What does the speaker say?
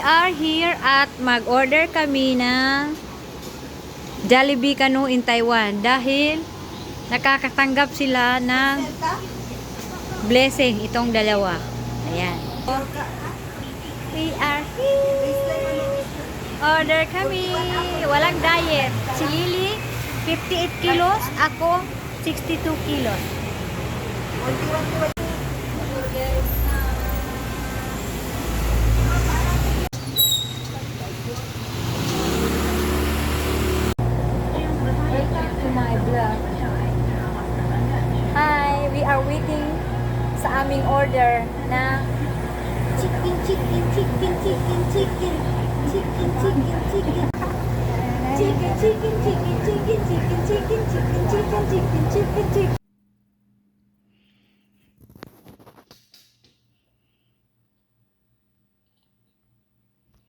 are here at mag-order kami ng Jollibee Canoe in Taiwan dahil nakakatanggap sila ng blessing itong dalawa. Ayan. We are here. Order kami. Walang diet. Si Lily, 58 kilos. Ako, 62 kilos. Welcome to my vlog. Hi, we are waiting sa aming order na chicken, chicken, chicken, chicken, chicken, chicken, chicken, chicken, chicken, chicken, chicken, chicken, chicken, chicken, chicken, chicken, chicken, chicken, chicken.